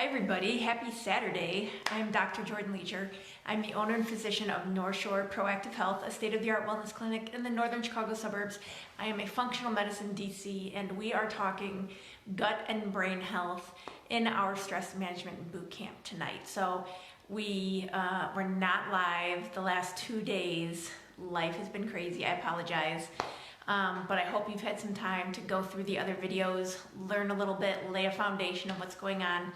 everybody, happy Saturday. I'm Dr. Jordan Leasure. I'm the owner and physician of North Shore Proactive Health, a state-of-the-art wellness clinic in the northern Chicago suburbs. I am a functional medicine DC, and we are talking gut and brain health in our stress management boot camp tonight. So we were not live the last 2 days. Life has been crazy, I apologize. But I hope you've had some time to go through the other videos, learn a little bit, lay a foundation of what's going on.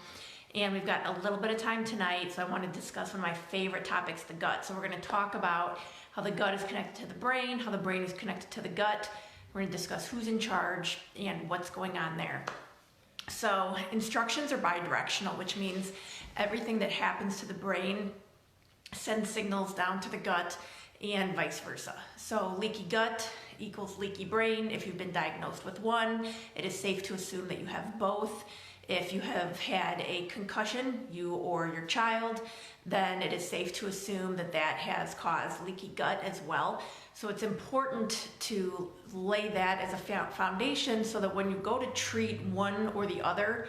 And we've got a little bit of time tonight, so I want to discuss one of my favorite topics, the gut. So we're going to talk about how the gut is connected to the brain, how the brain is connected to the gut. We're going to discuss who's in charge and what's going on there. So instructions are bidirectional, which means everything that happens to the brain sends signals down to the gut and vice versa. So leaky gut equals leaky brain. If you've been diagnosed with one, it is safe to assume that you have both. If you have had a concussion, you or your child, then it is safe to assume that that has caused leaky gut as well. So it's important to lay that as a foundation so that when you go to treat one or the other,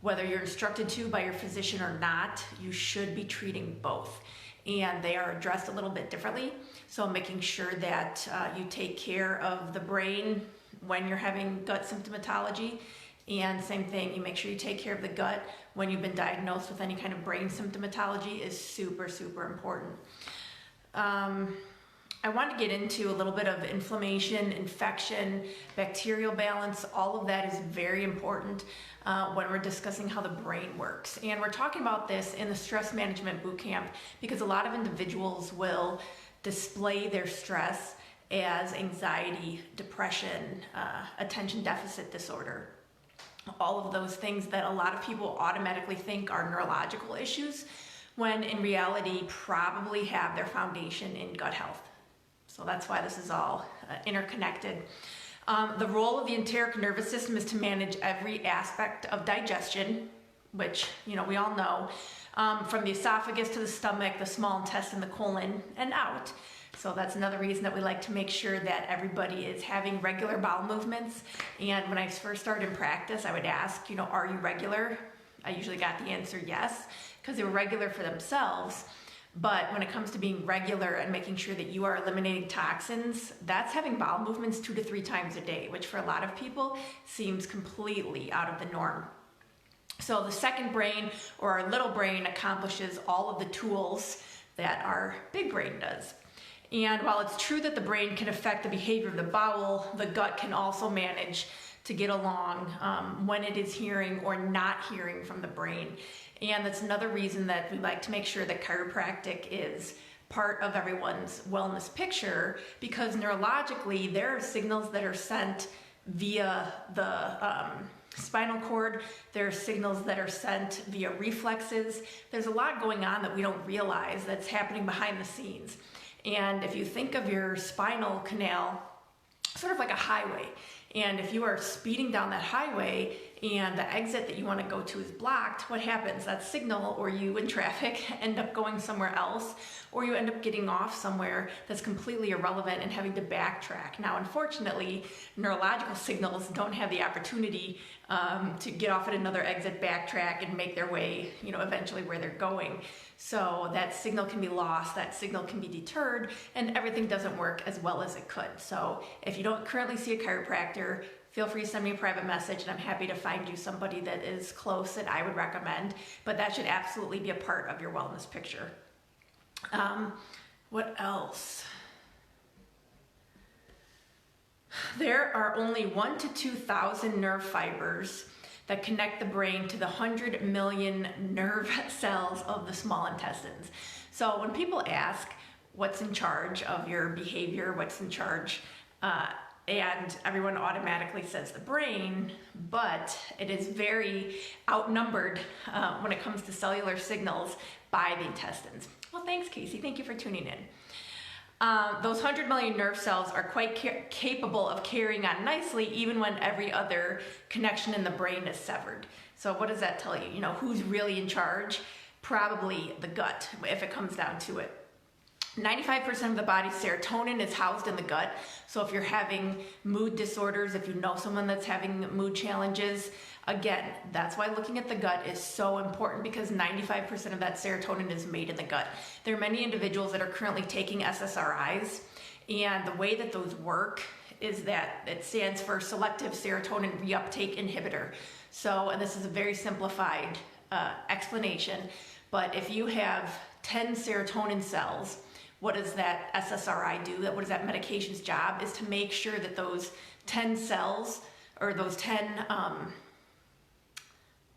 whether you're instructed to by your physician or not, you should be treating both. And they are addressed a little bit differently. So making sure that you take care of the brain when you're having gut symptomatology. And same thing, you make sure you take care of the gut when you've been diagnosed with any kind of brain symptomatology is super, super important. I want to get into a little bit of inflammation, infection, bacterial balance. All of that is very important when we're discussing how the brain works. And we're talking about this in the stress management bootcamp because a lot of individuals will display their stress as anxiety, depression, attention deficit disorder. All of those things that a lot of people automatically think are neurological issues when in reality probably have their foundation in gut health. So that's why this is all interconnected. The role of the enteric nervous system is to manage every aspect of digestion, which we all know, from the esophagus to the stomach, the small intestine, the colon, and out. So that's another reason that we like to make sure that everybody is having regular bowel movements. And when I first started in practice, I would ask, are you regular? I usually got the answer yes, because they were regular for themselves. But when it comes to being regular and making sure that you are eliminating toxins, that's having bowel movements 2 to 3 times a day, which for a lot of people seems completely out of the norm. So the second brain, or our little brain, accomplishes all of the tools that our big brain does. And while it's true that the brain can affect the behavior of the bowel, the gut can also manage to get along when it is hearing or not hearing from the brain. And that's another reason that we like to make sure that chiropractic is part of everyone's wellness picture, because neurologically there are signals that are sent via the spinal cord. There are signals that are sent via reflexes. There's a lot going on that we don't realize that's happening behind the scenes. And if you think of your spinal canal sort of like a highway, and if you are speeding down that highway and the exit that you want to go to is blocked, what happens? That signal, or you in traffic end up going somewhere else, or you end up getting off somewhere that's completely irrelevant and having to backtrack. Now, unfortunately, neurological signals don't have the opportunity to get off at another exit, backtrack, and make their way, eventually where they're going. So that signal can be lost, that signal can be deterred, and everything doesn't work as well as it could. So if you don't currently see a chiropractor, feel free to send me a private message, and I'm happy to find you somebody that is close that I would recommend. But that should absolutely be a part of your wellness picture. What else? There are only 1,000 to 2,000 nerve fibers that connect the brain to the 100 million nerve cells of the small intestines. So when people ask what's in charge of your behavior, what's in charge, and everyone automatically says the brain, but it is very outnumbered when it comes to cellular signals by the intestines. Well, thanks, Casey. Thank you for tuning in. Those 100 million nerve cells are quite capable of carrying on nicely even when every other connection in the brain is severed. So what does that tell you? Who's really in charge? Probably the gut, if it comes down to it. 95% of the body's serotonin is housed in the gut. So if you're having mood disorders, if you know someone that's having mood challenges, again, that's why looking at the gut is so important, because 95% of that serotonin is made in the gut. There are many individuals that are currently taking SSRIs, and the way that those work is that it stands for selective serotonin reuptake inhibitor. So, and this is a very simplified explanation, but if you have 10 serotonin cells, what does that SSRI do? What is that medication's job? Is to make sure that those 10 cells, or those 10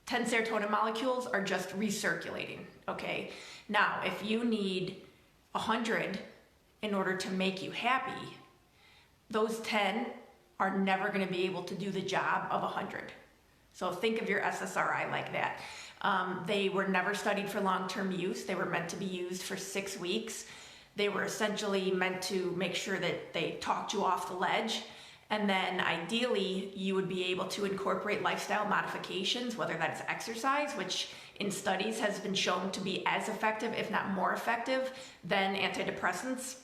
serotonin molecules are just recirculating, okay? Now, if you need 100 in order to make you happy, those 10 are never gonna be able to do the job of 100. So think of your SSRI like that. They were never studied for long-term use. They were meant to be used for 6 weeks. They were essentially meant to make sure that they talked you off the ledge. And then ideally, you would be able to incorporate lifestyle modifications, whether that's exercise, which in studies has been shown to be as effective, if not more effective, than antidepressants,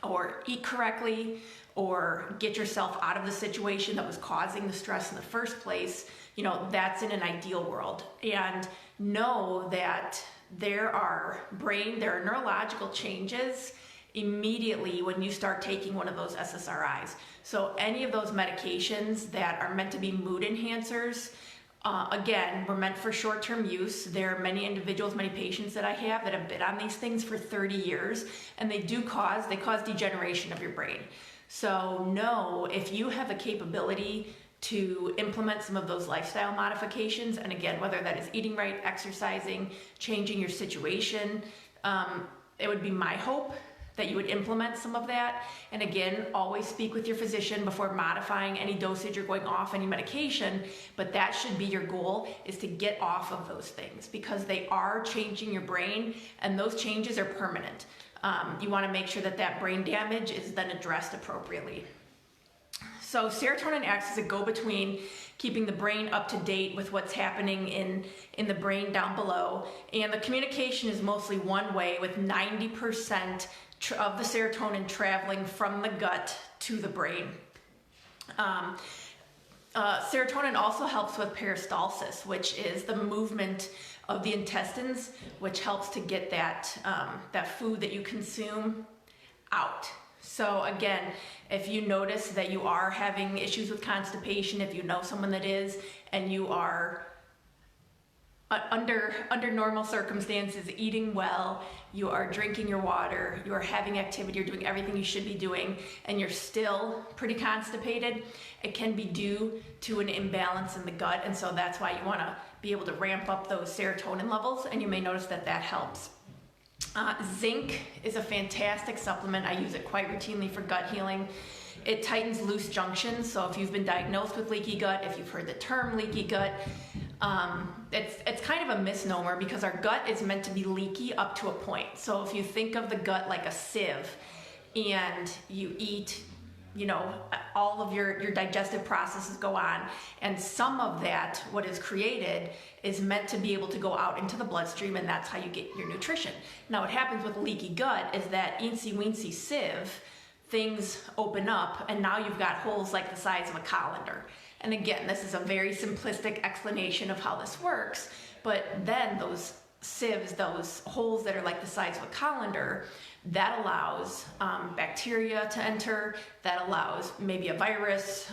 or eat correctly, or get yourself out of the situation that was causing the stress in the first place. You know, that's in an ideal world. And know that there are neurological changes immediately when you start taking one of those SSRIs. So any of those medications that are meant to be mood enhancers, again, were meant for short-term use. There are many individuals, many patients that I have that have been on these things for 30 years, and they cause degeneration of your brain. So know if you have a capability to implement some of those lifestyle modifications, and again, whether that is eating right, exercising, changing your situation, it would be my hope that you would implement some of that. And again, always speak with your physician before modifying any dosage or going off any medication, but that should be your goal, is to get off of those things, because they are changing your brain, and those changes are permanent. You want to make sure that that brain damage is then addressed appropriately. So serotonin acts as a go-between, keeping the brain up to date with what's happening in the brain down below. And the communication is mostly one way, with 90% of the serotonin traveling from the gut to the brain. Serotonin also helps with peristalsis, which is the movement of the intestines, which helps to get that food that you consume out. So again, if you notice that you are having issues with constipation, if you know someone that is, and you are under normal circumstances eating well, you are drinking your water, you are having activity, you're doing everything you should be doing, and you're still pretty constipated, it can be due to an imbalance in the gut. And so that's why you want to be able to ramp up those serotonin levels, and you may notice that helps. Zinc is a fantastic supplement. I use it quite routinely for gut healing. It tightens loose junctions. So if you've been diagnosed with leaky gut, if you've heard the term leaky gut, it's kind of a misnomer, because our gut is meant to be leaky up to a point. So if you think of the gut like a sieve, and you eat, you know, all of your digestive processes go on, and some of that, what is created, is meant to be able to go out into the bloodstream, and that's how you get your nutrition. Now, what happens with leaky gut is that eensy-weensy sieve, things open up, and now you've got holes like the size of a colander. And again, this is a very simplistic explanation of how this works, but then those sieves, those holes that are like the size of a colander, that allows bacteria to enter, that allows maybe a virus,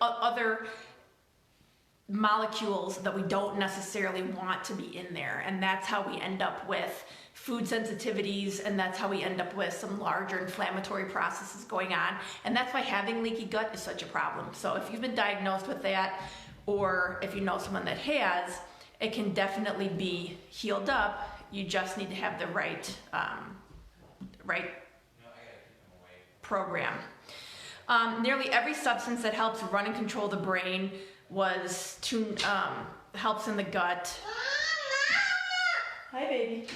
other molecules that we don't necessarily want to be in there. And that's how we end up with food sensitivities, and that's how we end up with some larger inflammatory processes going on. And that's why having leaky gut is such a problem. So if you've been diagnosed with that, or if you know someone that has, it can definitely be healed up. You just need to have the right program. Nearly every substance that helps run and control the brain helps in the gut. Hi, baby.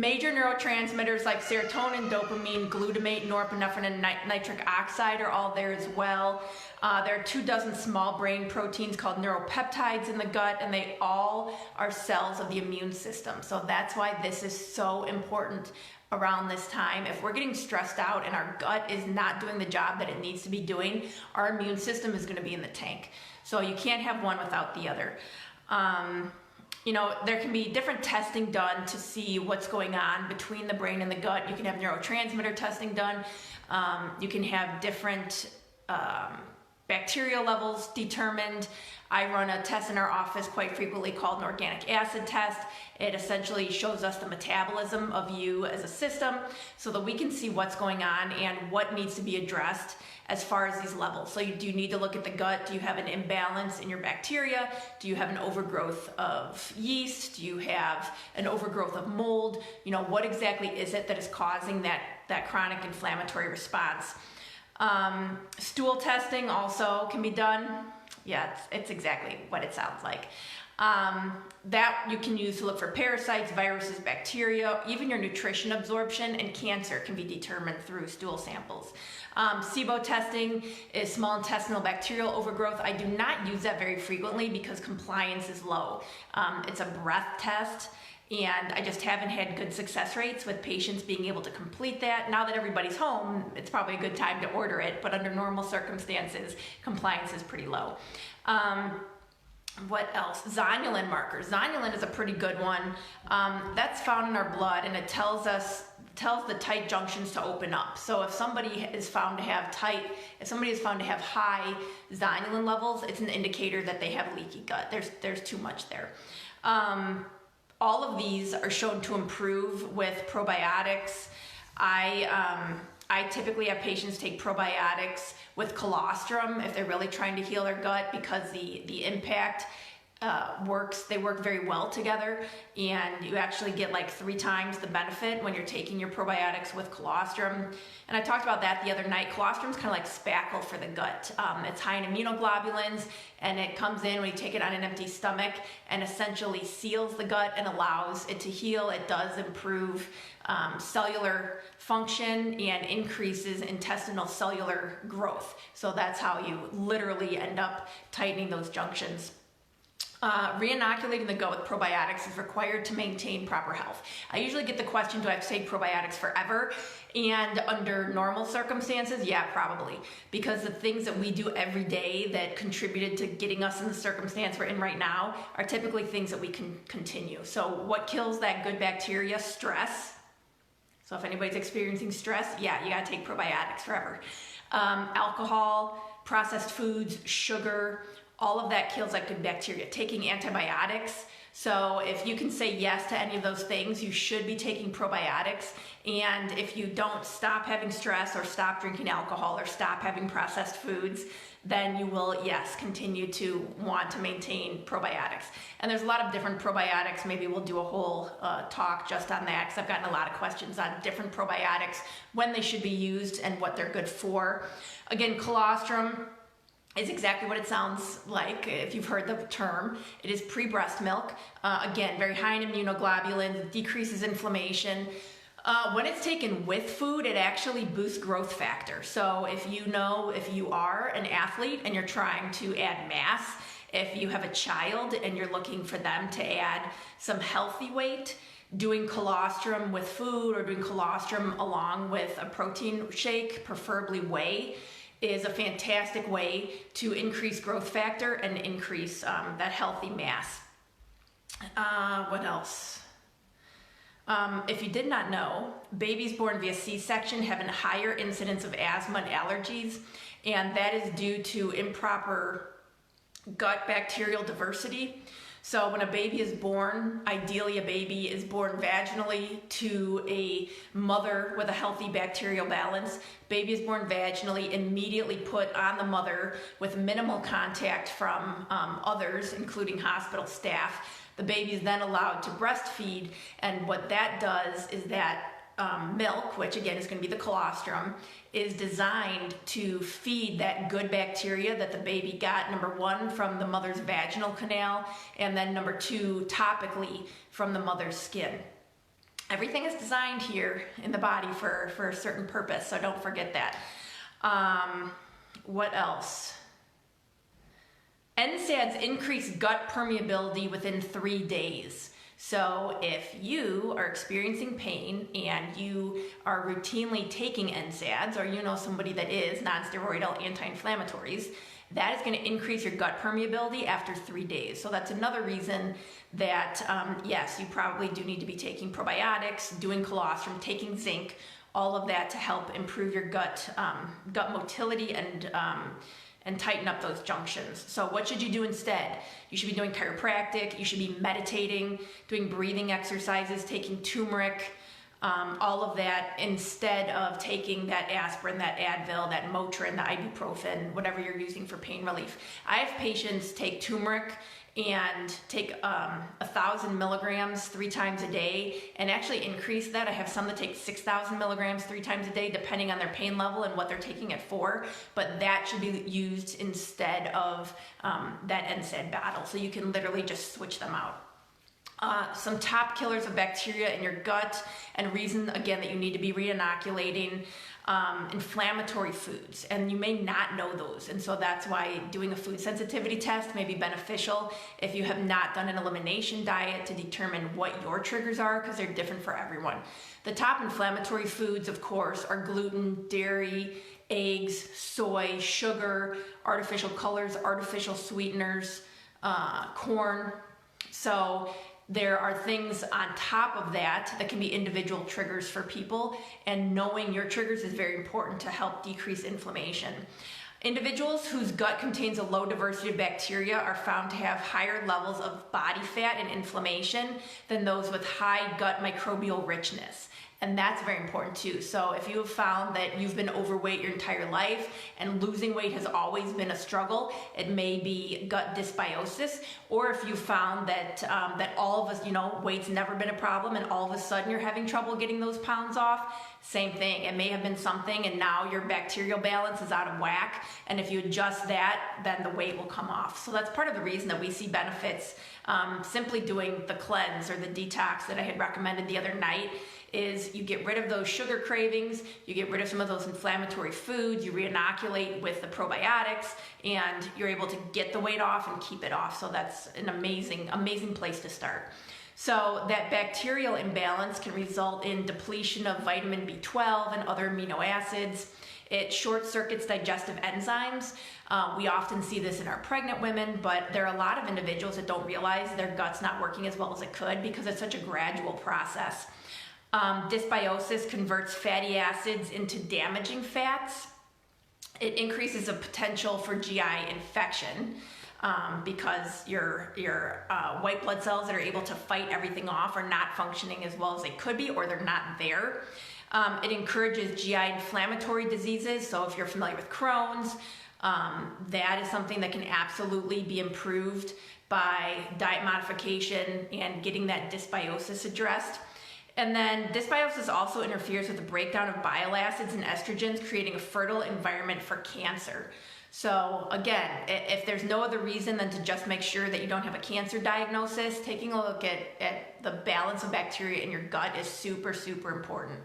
Major neurotransmitters like serotonin, dopamine, glutamate, norepinephrine, and nitric oxide are all there as well. There are 24 small brain proteins called neuropeptides in the gut, and they all are cells of the immune system. So that's why this is so important around this time. If we're getting stressed out and our gut is not doing the job that it needs to be doing, our immune system is going to be in the tank. So you can't have one without the other. You know, there can be different testing done to see what's going on between the brain and the gut. You can have neurotransmitter testing done. You can have different bacterial levels determined. I run a test in our office quite frequently called an organic acid test. It essentially shows us the metabolism of you as a system so that we can see what's going on and what needs to be addressed as far as these levels. So do you need to look at the gut? Do you have an imbalance in your bacteria? Do you have an overgrowth of yeast? Do you have an overgrowth of mold? You know, what exactly is it that is causing that chronic inflammatory response? Stool testing also can be done. Yeah, it's exactly what it sounds like. That you can use to look for parasites, viruses, bacteria, even your nutrition absorption, and cancer can be determined through stool samples. SIBO testing is small intestinal bacterial overgrowth. I do not use that very frequently because compliance is low. It's a breath test, and I just haven't had good success rates with patients being able to complete that. Now that everybody's home, it's probably a good time to order it, but under normal circumstances, compliance is pretty low. What else? Zonulin markers. Zonulin is a pretty good one. That's found in our blood, and it tells the tight junctions to open up. So if somebody is found to have high zonulin levels, it's an indicator that they have leaky gut. There's too much there. All of these are shown to improve with probiotics. I typically have patients take probiotics with colostrum if they're really trying to heal their gut because the impact works. They work very well together, and you actually get like 3 times the benefit when you're taking your probiotics with colostrum. And I talked about that the other night. Colostrum is kind of like spackle for the gut. It's high in immunoglobulins, and it comes in when you take it on an empty stomach and essentially seals the gut and allows it to heal. It does improve cellular function and increases intestinal cellular growth. So that's how you literally end up tightening those junctions. Reinoculating the gut with probiotics is required to maintain proper health. I usually get the question, do I have to take probiotics forever? And under normal circumstances, yeah, probably. Because the things that we do every day that contributed to getting us in the circumstance we're in right now are typically things that we can continue. So what kills that good bacteria? Stress. So if anybody's experiencing stress, yeah, you gotta take probiotics forever. Alcohol, processed foods, sugar, all of that kills that good bacteria. Taking antibiotics. So if you can say yes to any of those things, you should be taking probiotics. And if you don't stop having stress or stop drinking alcohol or stop having processed foods, then you will, yes, continue to want to maintain probiotics. And there's a lot of different probiotics. Maybe we'll do a whole talk just on that, because I've gotten a lot of questions on different probiotics, when they should be used and what they're good for. Again, colostrum is exactly what it sounds like if you've heard the term. It is pre-breast milk. Again, very high in immunoglobulins, decreases inflammation. When it's taken with food, it actually boosts growth factor. So if you are an athlete and you're trying to add mass, if you have a child and you're looking for them to add some healthy weight, doing colostrum with food or doing colostrum along with a protein shake, preferably whey, is a fantastic way to increase growth factor and increase that healthy mass. What else? If you did not know, babies born via C-section have a higher incidence of asthma and allergies, and that is due to improper gut bacterial diversity. So when a baby is born, ideally a baby is born vaginally to a mother with a healthy bacterial balance. Baby is born vaginally, immediately put on the mother with minimal contact from others, including hospital staff. The baby is then allowed to breastfeed, and what that does is that milk, which again is going to be the colostrum, is designed to feed that good bacteria that the baby got, number 1, from the mother's vaginal canal, and then number 2, topically from the mother's skin. Everything is designed here in the body for a certain purpose, so don't forget that. What else? NSAIDs increase gut permeability within 3 days. So if you are experiencing pain and you are routinely taking NSAIDs, or you know somebody that is, non-steroidal anti-inflammatories, that is going to increase your gut permeability after 3 days. So that's another reason that, yes, you probably do need to be taking probiotics, doing colostrum, taking zinc, all of that to help improve your gut motility and tighten up those junctions. So what should you do instead? You should be doing chiropractic, you should be meditating, doing breathing exercises, taking turmeric, all of that, instead of taking that aspirin, that Advil, that Motrin, the ibuprofen, whatever you're using for pain relief. I have patients take turmeric and take 1,000 milligrams 3 times a day and actually increase that. I have some that take 6,000 milligrams 3 times a day, depending on their pain level and what they're taking it for. But that should be used instead of that NSAID bottle. So you can literally just switch them out. Some top killers of bacteria in your gut, and reason again that you need to be re-inoculating, inflammatory foods, and you may not know those, and so that's why doing a food sensitivity test may be beneficial if you have not done an elimination diet to determine what your triggers are, because they're different for everyone. The top inflammatory foods, of course, are gluten, dairy, eggs, soy, sugar, artificial colors, artificial sweeteners, corn. So there are things on top of that that can be individual triggers for people, and knowing your triggers is very important to help decrease inflammation. Individuals whose gut contains a low diversity of bacteria are found to have higher levels of body fat and inflammation than those with high gut microbial richness. And that's very important too. So if you have found that you've been overweight your entire life and losing weight has always been a struggle, it may be gut dysbiosis. Or if you found that that all of us, weight's never been a problem and all of a sudden you're having trouble getting those pounds off, same thing. It may have been something and now your bacterial balance is out of whack. And if you adjust that, then the weight will come off. So that's part of the reason that we see benefits simply doing the cleanse or the detox that I had recommended the other night. Is you get rid of those sugar cravings, you get rid of some of those inflammatory foods, you re-inoculate with the probiotics, and you're able to get the weight off and keep it off. So that's an amazing, amazing place to start. So that bacterial imbalance can result in depletion of vitamin B12 and other amino acids. It short circuits digestive enzymes. We often see this in our pregnant women, but there are a lot of individuals that don't realize their gut's not working as well as it could because it's such a gradual process. Dysbiosis converts fatty acids into damaging fats. It increases the potential for GI infection because your white blood cells that are able to fight everything off are not functioning as well as they could be, or they're not there. It encourages GI inflammatory diseases. So if you're familiar with Crohn's, that is something that can absolutely be improved by diet modification and getting that dysbiosis addressed. And then dysbiosis also interferes with the breakdown of bile acids and estrogens, creating a fertile environment for cancer. So again, if there's no other reason than to just make sure that you don't have a cancer diagnosis, taking a look at the balance of bacteria in your gut is super, super important.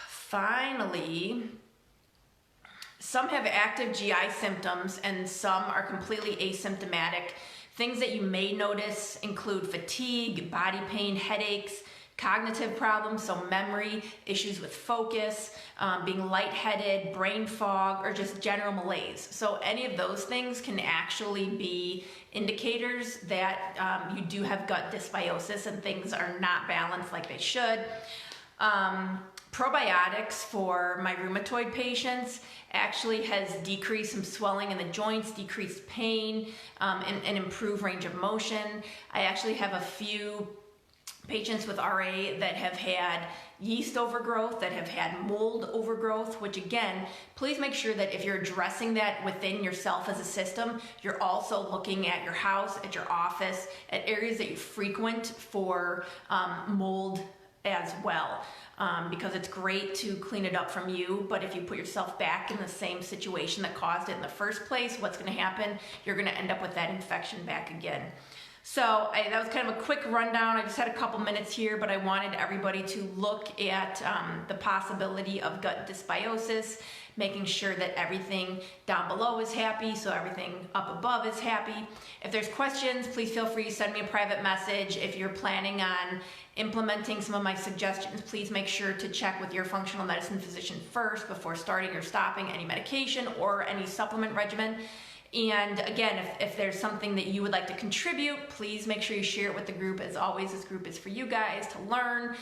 Finally, some have active GI symptoms and some are completely asymptomatic. Things that you may notice include fatigue, body pain, headaches, cognitive problems, so memory, issues with focus, being lightheaded, brain fog, or just general malaise. So any of those things can actually be indicators that you do have gut dysbiosis and things are not balanced like they should. Probiotics for my rheumatoid patients actually has decreased some swelling in the joints, decreased pain, and improved range of motion. I actually have a few patients with RA that have had yeast overgrowth, that have had mold overgrowth, which again, please make sure that if you're addressing that within yourself as a system, you're also looking at your house, at your office, at areas that you frequent for mold as well. Because it's great to clean it up from you, but if you put yourself back in the same situation that caused it in the first place, what's going to happen? You're going to end up with that infection back again. So that was kind of a quick rundown. I just had a couple minutes here, but I wanted everybody to look at the possibility of gut dysbiosis, making sure that everything down below is happy, so everything up above is happy. If there's questions, please feel free to send me a private message. If you're planning on implementing some of my suggestions, please make sure to check with your functional medicine physician first before starting or stopping any medication or any supplement regimen. And again, if there's something that you would like to contribute, please make sure you share it with the group. As always, this group is for you guys to learn,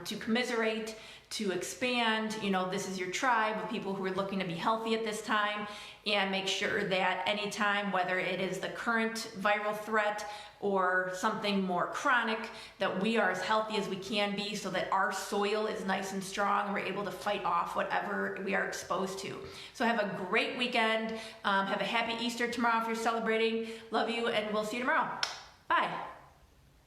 to commiserate, to expand. You know, this is your tribe of people who are looking to be healthy at this time. And make sure that anytime, whether it is the current viral threat or something more chronic, that we are as healthy as we can be so that our soil is nice and strong and we're able to fight off whatever we are exposed to. So have a great weekend. Have a happy Easter tomorrow if you're celebrating. Love you, and we'll see you tomorrow. Bye.